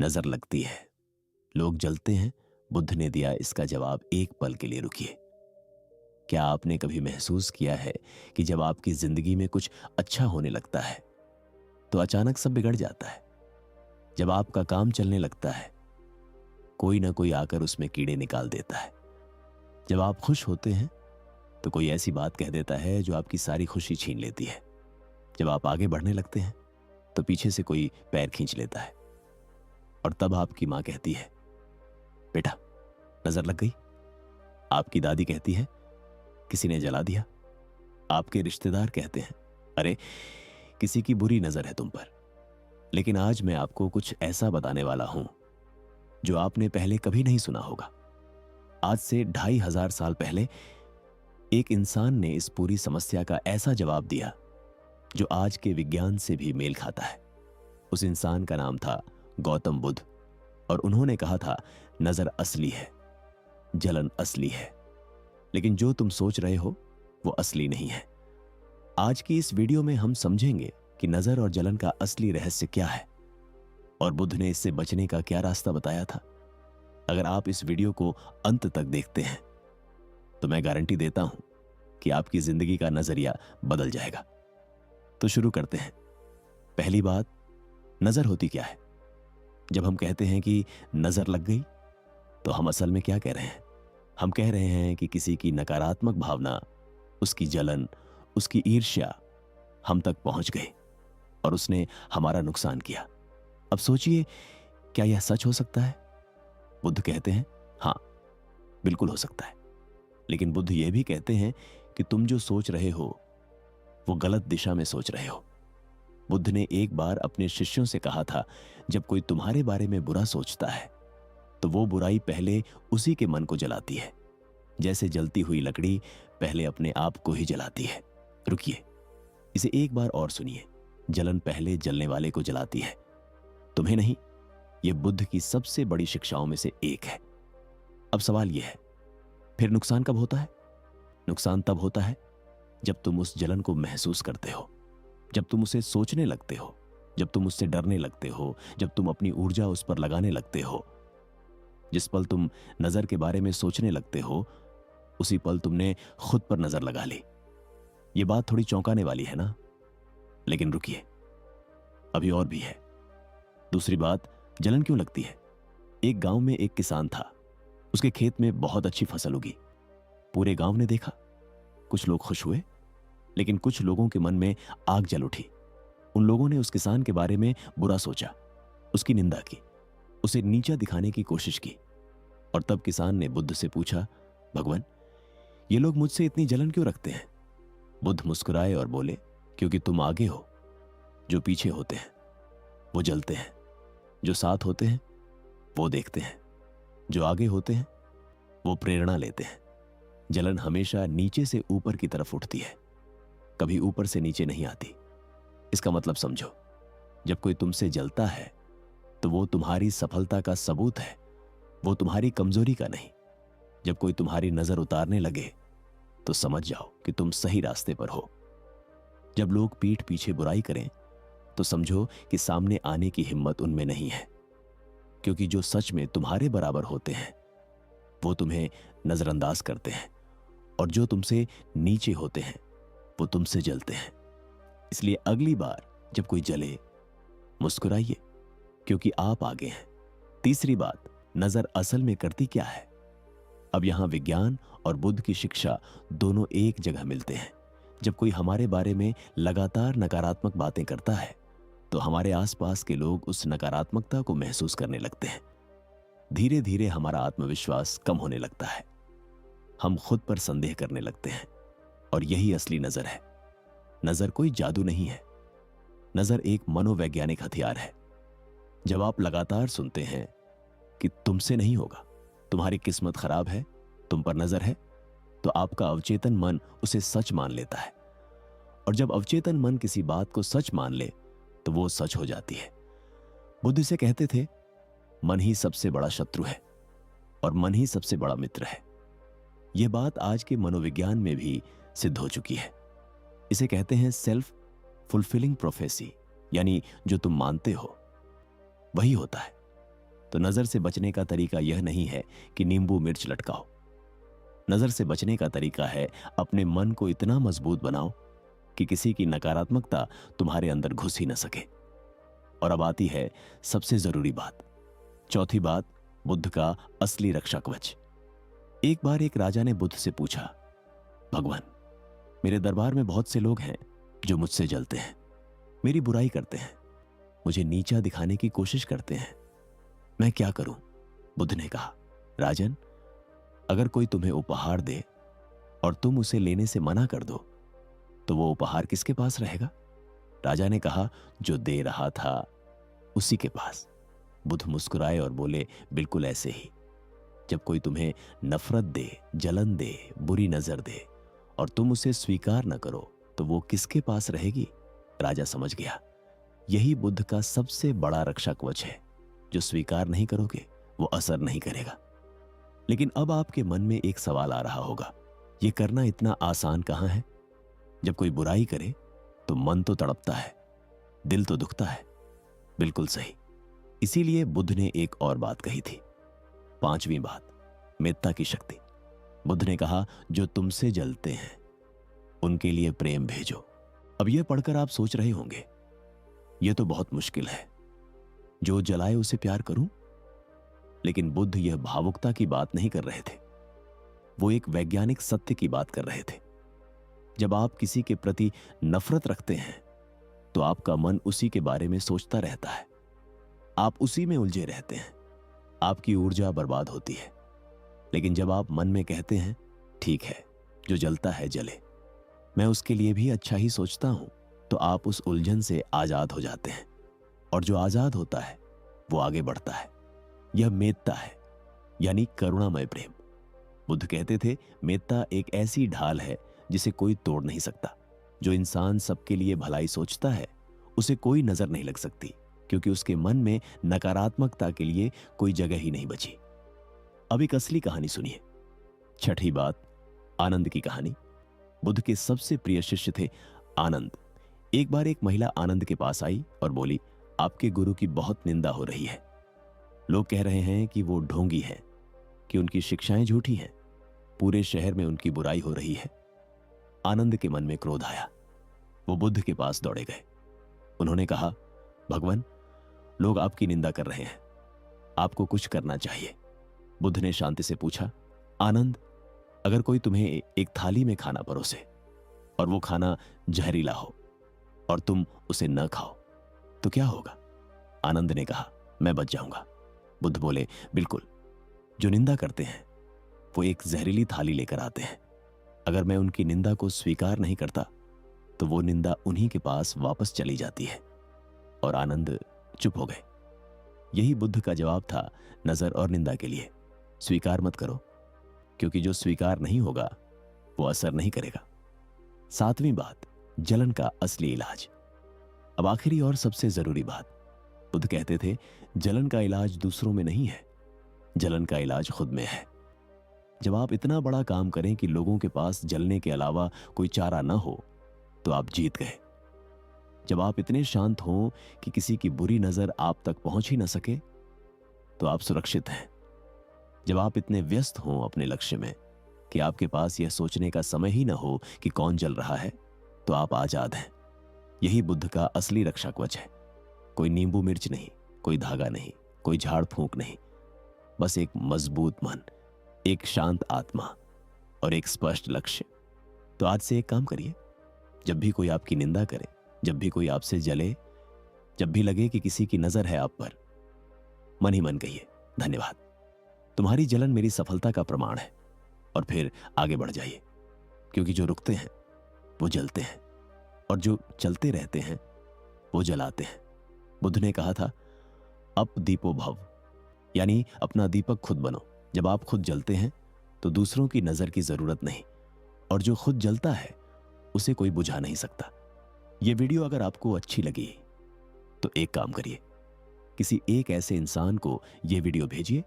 नजर लगती है, लोग जलते हैं। बुद्ध ने दिया इसका जवाब, एक पल के लिए रुकिए। क्या आपने कभी महसूस किया है कि जब आपकी जिंदगी में कुछ अच्छा होने लगता है तो अचानक सब बिगड़ जाता है? जब आपका काम चलने लगता है, कोई ना कोई आकर उसमें कीड़े निकाल देता है। जब आप खुश होते हैं तो कोई ऐसी बात कह देता है जो आपकी सारी खुशी छीन लेती है। जब आप आगे बढ़ने लगते हैं तो पीछे से कोई पैर खींच लेता है, और तब आपकी मां कहती है, बेटा नजर लग गई। आपकी दादी कहती है, किसी ने जला दिया। आपके रिश्तेदार कहते हैं, अरे किसी की बुरी नजर है तुम पर। लेकिन आज मैं आपको कुछ ऐसा बताने वाला हूं जो आपने पहले कभी नहीं सुना होगा। आज से 2500 साल पहले एक इंसान ने इस पूरी समस्या का ऐसा जवाब दिया जो आज के विज्ञान से भी मेल खाता है। उस इंसान का नाम था गौतम बुद्ध, और उन्होंने कहा था, नजर असली है, जलन असली है, लेकिन जो तुम सोच रहे हो वो असली नहीं है। आज की इस वीडियो में हम समझेंगे कि नजर और जलन का असली रहस्य क्या है और बुद्ध ने इससे बचने का क्या रास्ता बताया था। अगर आप इस वीडियो को अंत तक देखते हैं तो मैं गारंटी देता हूं कि आपकी जिंदगी का नजरिया बदल जाएगा। तो शुरू करते हैं। पहली बात, नजर होती क्या है? जब हम कहते हैं कि नजर लग गई तो हम असल में क्या कह रहे हैं? हम कह रहे हैं कि किसी की नकारात्मक भावना, उसकी जलन, उसकी ईर्ष्या हम तक पहुंच गई और उसने हमारा नुकसान किया। अब सोचिए, क्या यह सच हो सकता है? बुद्ध कहते हैं, हां बिल्कुल हो सकता है। लेकिन बुद्ध यह भी कहते हैं कि तुम जो सोच रहे हो वो गलत दिशा में सोच रहे हो। बुद्ध ने एक बार अपने शिष्यों से कहा था, जब कोई तुम्हारे बारे में बुरा सोचता है तो वो बुराई पहले उसी के मन को जलाती है, जैसे जलती हुई लकड़ी पहले अपने आप को ही जलाती है। रुकिए, इसे एक बार और सुनिए। जलन पहले जलने वाले को जलाती है, तुम्हें नहीं। यह बुद्ध की सबसे बड़ी शिक्षाओं में से एक है। अब सवाल यह है, फिर नुकसान कब होता है? नुकसान तब होता है जब तुम उस जलन को महसूस करते हो, जब तुम उसे सोचने लगते हो, जब तुम उससे डरने लगते हो, जब तुम अपनी ऊर्जा उस पर लगाने लगते हो। जिस पल तुम नजर के बारे में सोचने लगते हो, उसी पल तुमने खुद पर नजर लगा ली। यह बात थोड़ी चौंकाने वाली है ना? लेकिन रुकिए, अभी और भी है। दूसरी बात, जलन क्यों लगती है? एक गांव में एक किसान था। उसके खेत में बहुत अच्छी फसल उगी। पूरे गांव ने देखा। कुछ लोग खुश हुए, लेकिन कुछ लोगों के मन में आग जल उठी। उन लोगों ने उस किसान के बारे में बुरा सोचा, उसकी निंदा की, उसे नीचा दिखाने की कोशिश की। और तब किसान ने बुद्ध से पूछा, भगवान, ये लोग मुझसे इतनी जलन क्यों रखते हैं? बुद्ध मुस्कुराए और बोले, क्योंकि तुम आगे हो। जो पीछे होते हैं वो जलते हैं, जो साथ होते हैं वो देखते हैं, जो आगे होते हैं वो प्रेरणा लेते हैं। जलन हमेशा नीचे से ऊपर की तरफ उठती है, कभी ऊपर से नीचे नहीं आती। इसका मतलब समझो, जब कोई तुमसे जलता है तो वो तुम्हारी सफलता का सबूत है, वो तुम्हारी कमजोरी का नहीं। जब कोई तुम्हारी नजर उतारने लगे तो समझ जाओ कि तुम सही रास्ते पर हो। जब लोग पीठ पीछे बुराई करें तो समझो कि सामने आने की हिम्मत उनमें नहीं है, क्योंकि जो सच में तुम्हारे बराबर होते हैं वो तुम्हें नजरअंदाज करते हैं, और जो तुमसे नीचे होते हैं वो तुमसे जलते हैं। इसलिए अगली बार जब कोई जले, मुस्कुराइए, क्योंकि आप आगे हैं। तीसरी बात, नजर असल में करती क्या है? अब यहां विज्ञान और बुद्ध की शिक्षा दोनों एक जगह मिलते हैं। जब कोई हमारे बारे में लगातार नकारात्मक बातें करता है तो हमारे आसपास के लोग उस नकारात्मकता को महसूस करने लगते हैं। धीरे धीरे हमारा आत्मविश्वास कम होने लगता है, हम खुद पर संदेह करने लगते हैं, और यही असली नजर है। नजर कोई जादू नहीं है, नजर एक मनोवैज्ञानिक हथियार है। जब आप लगातार सुनते हैं कि तुमसे नहीं होगा, तुम्हारी किस्मत खराब है, तुम पर नजर है, तो आपका अवचेतन मन उसे सच मान लेता है। और जब अवचेतन मन किसी बात को सच मान ले तो वो सच हो जाती है। बुद्ध इसे कहते थे, मन ही सबसे बड़ा शत्रु है और मन ही सबसे बड़ा मित्र है। यह बात आज के मनोविज्ञान में भी सिद्ध हो चुकी है। इसे कहते हैं सेल्फ फुलफिलिंग प्रोफेसी, यानी जो तुम मानते हो वही होता है। तो नजर से बचने का तरीका यह नहीं है कि नींबू मिर्च लटकाओ। नजर से बचने का तरीका है अपने मन को इतना मजबूत बनाओ कि किसी की नकारात्मकता तुम्हारे अंदर घुस ही न सके। और अब आती है सबसे जरूरी बात, चौथी बात, बुद्ध का असली रक्षा कवच। एक बार एक राजा ने बुद्ध से पूछा, भगवान, मेरे दरबार में बहुत से लोग हैं जो मुझसे जलते हैं, मेरी बुराई करते हैं, मुझे नीचा दिखाने की कोशिश करते हैं, मैं क्या करूं? बुद्ध ने कहा, राजन, अगर कोई तुम्हें उपहार दे और तुम उसे लेने से मना कर दो तो वो उपहार किसके पास रहेगा? राजा ने कहा, जो दे रहा था उसी के पास। बुद्ध मुस्कुराए और बोले, बिल्कुल ऐसे ही। जब कोई तुम्हें नफरत दे, जलन दे, बुरी नजर दे और तुम उसे स्वीकार न करो तो वो किसके पास रहेगी? राजा समझ गया, यही बुद्ध का सबसे बड़ा रक्षा कवच है। जो स्वीकार नहीं करोगे वो असर नहीं करेगा। लेकिन अब आपके मन में एक सवाल आ रहा होगा, ये करना इतना आसान कहां है? जब कोई बुराई करे तो मन तो तड़पता है, दिल तो दुखता है। बिल्कुल सही। इसीलिए बुद्ध ने एक और बात कही थी, पांचवी बात, मेत्ता की शक्ति। बुद्ध ने कहा, जो तुमसे जलते हैं उनके लिए प्रेम भेजो। अब यह पढ़कर आप सोच रहे होंगे, यह तो बहुत मुश्किल है, जो जलाए उसे प्यार करूं? लेकिन बुद्ध यह भावुकता की बात नहीं कर रहे थे, वो एक वैज्ञानिक सत्य की बात कर रहे थे। जब आप किसी के प्रति नफरत रखते हैं तो आपका मन उसी के बारे में सोचता रहता है, आप उसी में उलझे रहते हैं, आपकी ऊर्जा बर्बाद होती है। लेकिन जब आप मन में कहते हैं, ठीक है, जो जलता है जले, मैं उसके लिए भी अच्छा ही सोचता हूं, तो आप उस उलझन से आजाद हो जाते हैं। और जो आजाद होता है वो आगे बढ़ता है। यह मेत्ता है, यानी करुणामय प्रेम। बुद्ध कहते थे, मेत्ता एक ऐसी ढाल है जिसे कोई तोड़ नहीं सकता। जो इंसान सबके लिए भलाई सोचता है उसे कोई नजर नहीं लग सकती, क्योंकि उसके मन में नकारात्मकता के लिए कोई जगह ही नहीं बची। अब एक असली कहानी सुनिए। छठी बात, आनंद की कहानी। बुद्ध के सबसे प्रिय शिष्य थे आनंद। एक बार एक महिला आनंद के पास आई और बोली, आपके गुरु की बहुत निंदा हो रही है। लोग कह रहे हैं कि वो ढोंगी हैं, कि उनकी शिक्षाएं झूठी हैं, पूरे शहर में उनकी बुराई हो रही है। आनंद के मन में क्रोध आया, वो बुद्ध के पास दौड़े गए। उन्होंने कहा, भगवान, लोग आपकी निंदा कर रहे हैं, आपको कुछ करना चाहिए। बुद्ध ने शांति से पूछा, आनंद, अगर कोई तुम्हें एक थाली में खाना परोसे और वो खाना जहरीला हो और तुम उसे न खाओ तो क्या होगा? आनंद ने कहा, मैं बच जाऊंगा। बुद्ध बोले, बिल्कुल, जो निंदा करते हैं वो एक जहरीली थाली लेकर आते हैं। अगर मैं उनकी निंदा को स्वीकार नहीं करता तो वो निंदा उन्हीं के पास वापस चली जाती है। और आनंद चुप हो गए। यही बुद्ध का जवाब था नजर और निंदा के लिए। स्वीकार मत करो, क्योंकि जो स्वीकार नहीं होगा वो असर नहीं करेगा। सातवीं बात, जलन का असली इलाज। अब आखिरी और सबसे जरूरी बात, बुद्ध कहते थे, जलन का इलाज दूसरों में नहीं है, जलन का इलाज खुद में है। जब आप इतना बड़ा काम करें कि लोगों के पास जलने के अलावा कोई चारा न हो तो आप जीत गए। जब आप इतने शांत हों कि किसी की बुरी नजर आप तक पहुंच ही न सके तो आप सुरक्षित हैं। जब आप इतने व्यस्त हों अपने लक्ष्य में कि आपके पास यह सोचने का समय ही न हो कि कौन जल रहा है, तो आप आजाद हैं। यही बुद्ध का असली रक्षा कवच है। कोई नींबू मिर्च नहीं, कोई धागा नहीं, कोई झाड़ फूंक नहीं, बस एक मजबूत मन, एक शांत आत्मा और एक स्पष्ट लक्ष्य। तो आज से एक काम करिए, जब भी कोई आपकी निंदा करे, जब भी कोई आपसे जले, जब भी लगे कि किसी की नजर है आप पर, मन ही मन कहिए, धन्यवाद, तुम्हारी जलन मेरी सफलता का प्रमाण है। और फिर आगे बढ़ जाइए, क्योंकि जो रुकते हैं वो जलते हैं और जो चलते रहते हैं वो जलाते हैं। बुद्ध ने कहा था, अप दीपो भव, यानी अपना दीपक खुद बनो। जब आप खुद जलते हैं तो दूसरों की नजर की जरूरत नहीं, और जो खुद जलता है उसे कोई बुझा नहीं सकता। यह वीडियो अगर आपको अच्छी लगी तो एक काम करिए, किसी एक ऐसे इंसान को यह वीडियो भेजिए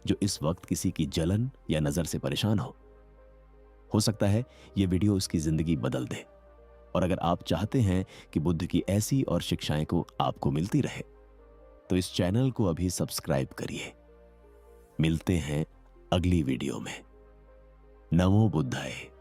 जो इस वक्त किसी की जलन या नजर से परेशान हो सकता है यह वीडियो उसकी जिंदगी बदल दे। और अगर आप चाहते हैं कि बुद्ध की ऐसी और शिक्षाएं को आपको मिलती रहे तो इस चैनल को अभी सब्सक्राइब करिए। मिलते हैं अगली वीडियो में। नमो बुद्धाय।